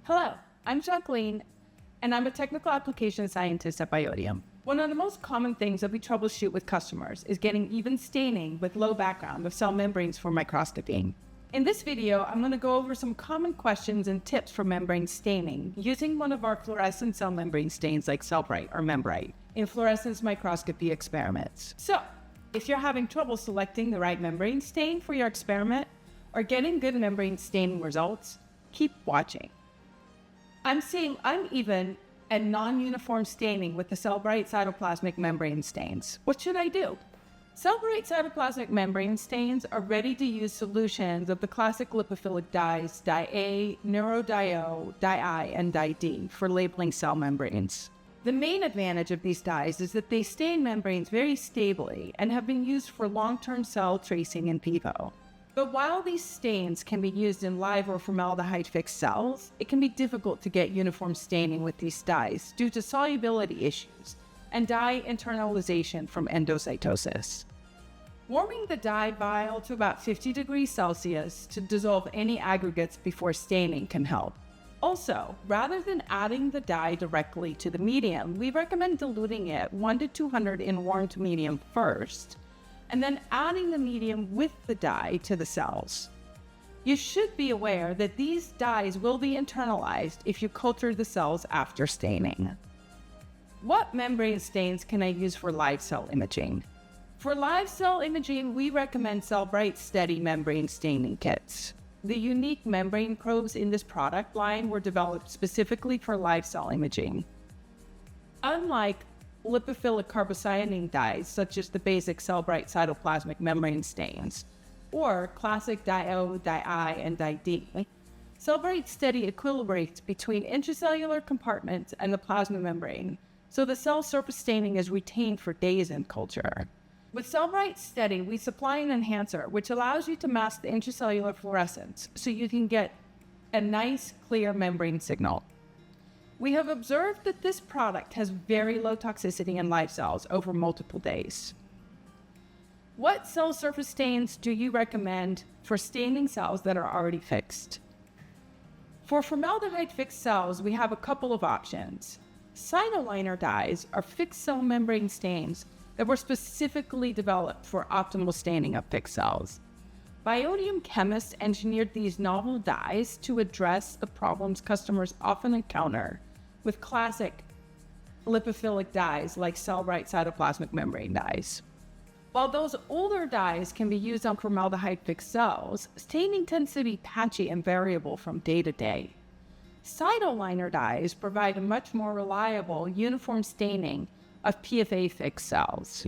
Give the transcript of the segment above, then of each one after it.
Hello, I'm Jacqueline, and I'm a technical application scientist at Biotium. One of the most common things that we troubleshoot with customers is getting even staining with low background of cell membranes for microscopy. In this video, I'm going to go over some common questions and tips for membrane staining using one of our fluorescent cell membrane stains like Cellbrite or Membrite in fluorescence microscopy experiments. So, if you're having trouble selecting the right membrane stain for your experiment or getting good membrane staining results, keep watching. I'm seeing uneven and non-uniform staining with the Cellbrite cytoplasmic membrane stains. What should I do? Cellbrite cytoplasmic membrane stains are ready-to-use solutions of the classic lipophilic dyes Dye-A, Neuro-Dye-O, Dye-I, and Dye-D for labeling cell membranes. The main advantage of these dyes is that they stain membranes very stably and have been used for long-term cell tracing in vivo. But while these stains can be used in live or formaldehyde-fixed cells, it can be difficult to get uniform staining with these dyes due to solubility issues and dye internalization from endocytosis. Warming the dye vial to about 50 degrees Celsius to dissolve any aggregates before staining can help. Also, rather than adding the dye directly to the medium, we recommend diluting it 1 to 200 in warmed medium first, and then adding the medium with the dye to the cells. You should be aware that these dyes will be internalized if you culture the cells after staining. What membrane stains can I use for live cell imaging? For live cell imaging, we recommend Cellbrite Steady membrane staining kits. The unique membrane probes in this product line were developed specifically for live cell imaging. Unlike lipophilic carbocyanine dyes, such as the basic Cellbrite cytoplasmic membrane stains, or classic Dye-O, Dye-I, and Dye-D, Cellbrite Steady equilibrates between intracellular compartments and the plasma membrane, so the cell surface staining is retained for days in culture. With Cellbrite Steady, we supply an enhancer which allows you to mask the intracellular fluorescence so you can get a nice, clear membrane signal. We have observed that this product has very low toxicity in live cells over multiple days. What cell surface stains do you recommend for staining cells that are already fixed? For formaldehyde-fixed cells, we have a couple of options. Cytoliner dyes are fixed cell membrane stains that were specifically developed for optimal staining of fixed cells. Biotium chemists engineered these novel dyes to address the problems customers often encounter with classic lipophilic dyes like Cellbrite cytoplasmic membrane dyes. While those older dyes can be used on formaldehyde-fixed cells, staining tends to be patchy and variable from day to day. Cytoliner dyes provide a much more reliable, uniform staining of PFA-fixed cells.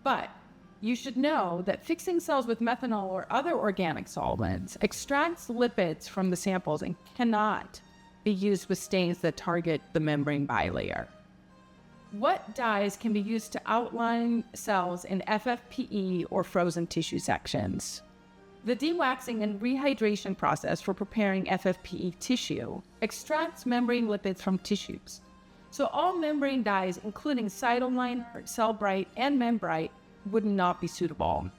But you should know that fixing cells with methanol or other organic solvents extracts lipids from the samples and cannot be used with stains that target the membrane bilayer. What dyes can be used to outline cells in FFPE or frozen tissue sections? The dewaxing and rehydration process for preparing FFPE tissue extracts membrane lipids from tissues. So all membrane dyes, including Cytoliner, Cellbrite, and Membrite, would not be suitable.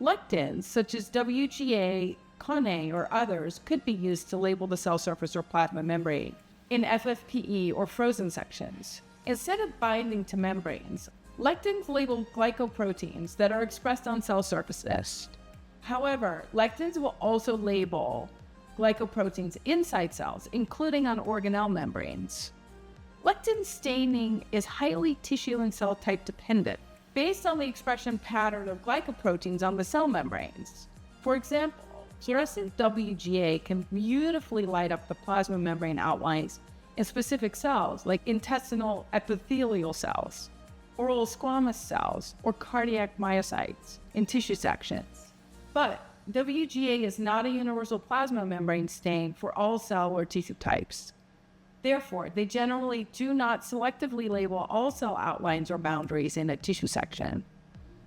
Lectins, such as WGA, Con-A, or others, could be used to label the cell surface or plasma membrane in FFPE or frozen sections. Instead of binding to membranes, lectins label glycoproteins that are expressed on cell surfaces. However, lectins will also label glycoproteins inside cells, including on organelle membranes. Lectin staining is highly tissue and cell type dependent, based on the expression pattern of glycoproteins on the cell membranes. For example, fluorescent WGA can beautifully light up the plasma membrane outlines in specific cells like intestinal epithelial cells, oral squamous cells, or cardiac myocytes in tissue sections. But WGA is not a universal plasma membrane stain for all cell or tissue types. Therefore, they generally do not selectively label all cell outlines or boundaries in a tissue section.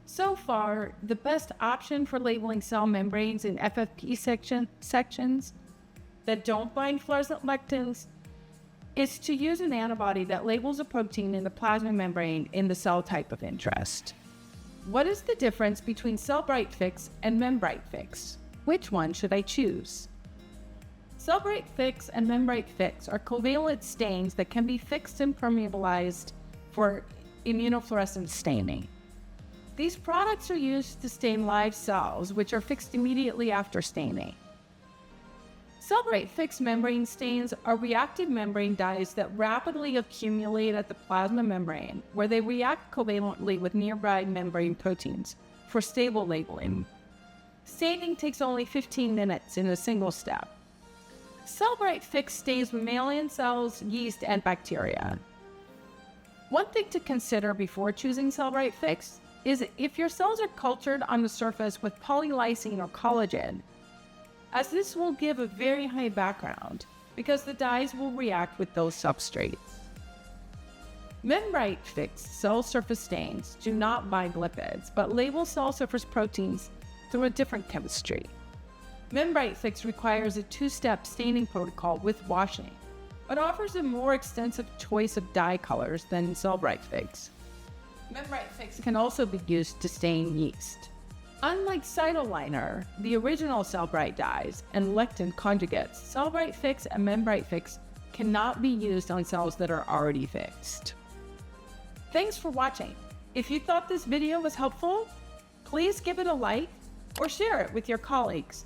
So far, the best option for labeling cell membranes in FFP sections that don't bind fluorescent lectins is to use an antibody that labels a protein in the plasma membrane in the cell type of interest. What is the difference between Cellbrite Fix and Membrite Fix? Which one should I choose? Cellbrite Fix and Membrite Fix are covalent stains that can be fixed and permeabilized for immunofluorescence staining. These products are used to stain live cells, which are fixed immediately after staining. Cellbrite Fix membrane stains are reactive membrane dyes that rapidly accumulate at the plasma membrane, where they react covalently with nearby membrane proteins for stable labeling. Staining takes only 15 minutes in a single step. Cellbrite Fix stains mammalian cells, yeast, and bacteria. One thing to consider before choosing Cellbrite Fix is if your cells are cultured on the surface with polylysine or collagen, as this will give a very high background because the dyes will react with those substrates. Membrite Fix cell surface stains do not bind lipids, but label cell surface proteins through a different chemistry. Membrite Fix requires a two-step staining protocol with washing, but offers a more extensive choice of dye colors than Cellbrite Fix. Membrite Fix can also be used to stain yeast. Unlike Cytoliner, the original Cellbrite dyes, and lectin conjugates, Cellbrite Fix and Membrite Fix cannot be used on cells that are already fixed. Thanks for watching. If you thought this video was helpful, please give it a like or share it with your colleagues.